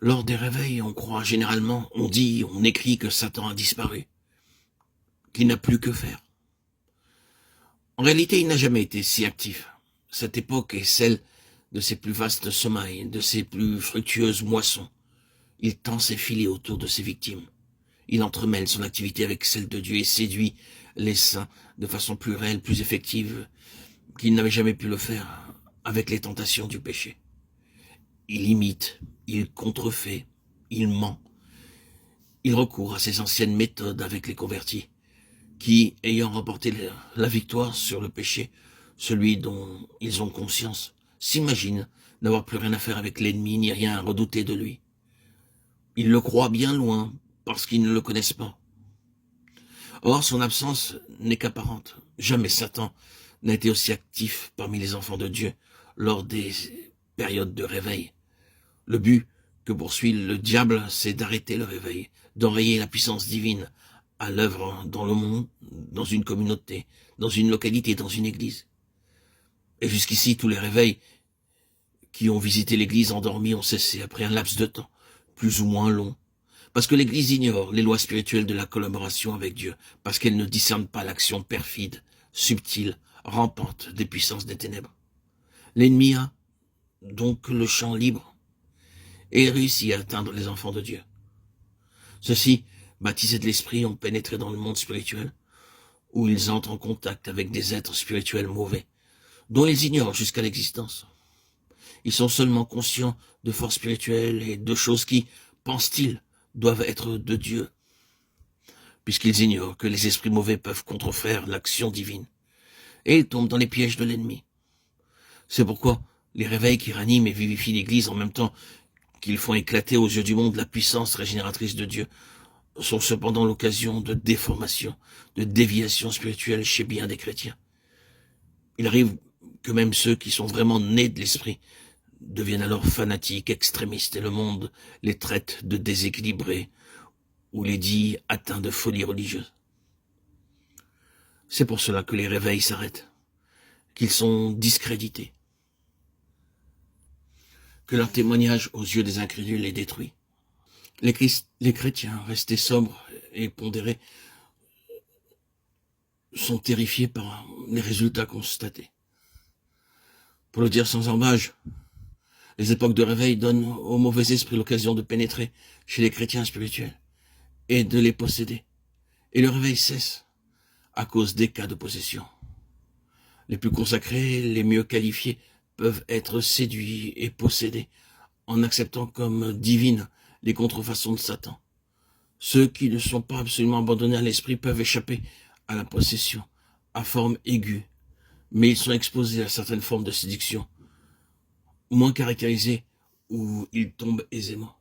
Lors des réveils, on croit généralement, on dit, on écrit que Satan a disparu, qu'il n'a plus que faire. En réalité, il n'a jamais été si actif. Cette époque est celle de ses plus vastes semailles, de ses plus fructueuses moissons. Il tend ses filets autour de ses victimes. Il entremêle son activité avec celle de Dieu et séduit les saints de façon plus réelle, plus effective, qu'il n'avait jamais pu le faire avec les tentations du péché. Il imite, il contrefait, il ment. Il recourt à ses anciennes méthodes avec les convertis, qui, ayant remporté la victoire sur le péché, celui dont ils ont conscience, s'imaginent n'avoir plus rien à faire avec l'ennemi, ni rien à redouter de lui. Ils le croient bien loin, parce qu'ils ne le connaissent pas. Or, son absence n'est qu'apparente. Jamais Satan n'a été aussi actif parmi les enfants de Dieu lors des périodes de réveil. Le but que poursuit le diable, c'est d'arrêter le réveil, d'enrayer la puissance divine à l'œuvre dans le monde, dans une communauté, dans une localité, dans une église. Et jusqu'ici, tous les réveils qui ont visité l'église endormie ont cessé après un laps de temps, plus ou moins long, parce que l'église ignore les lois spirituelles de la collaboration avec Dieu, parce qu'elle ne discerne pas l'action perfide, subtile, rampante des puissances des ténèbres. L'ennemi a donc le champ libre et réussit à atteindre les enfants de Dieu. Ceux-ci, baptisés de l'esprit, ont pénétré dans le monde spirituel, où ils entrent en contact avec des êtres spirituels mauvais, dont ils ignorent jusqu'à l'existence. Ils sont seulement conscients de forces spirituelles et de choses qui, pensent-ils, doivent être de Dieu, puisqu'ils ignorent que les esprits mauvais peuvent contrefaire l'action divine, et ils tombent dans les pièges de l'ennemi. C'est pourquoi les réveils qui raniment et vivifient l'Église en même temps qu'ils font éclater aux yeux du monde la puissance régénératrice de Dieu sont cependant l'occasion de déformation, de déviation spirituelle chez bien des chrétiens. Il arrive que même ceux qui sont vraiment nés de l'esprit deviennent alors fanatiques, extrémistes, et le monde les traite de déséquilibrés ou les dit atteints de folie religieuse. C'est pour cela que les réveils s'arrêtent, qu'ils sont discrédités, que leur témoignage aux yeux des incrédules est détruit. Les chrétiens, restés sobres et pondérés, sont terrifiés par les résultats constatés. Pour le dire sans embâche, les époques de réveil donnent aux mauvais esprits l'occasion de pénétrer chez les chrétiens spirituels et de les posséder. Et le réveil cesse à cause des cas de possession. Les plus consacrés, les mieux qualifiés, peuvent être séduits et possédés en acceptant comme divines les contrefaçons de Satan. Ceux qui ne sont pas absolument abandonnés à l'esprit peuvent échapper à la possession, à forme aiguë, mais ils sont exposés à certaines formes de séduction, moins caractérisées, où ils tombent aisément.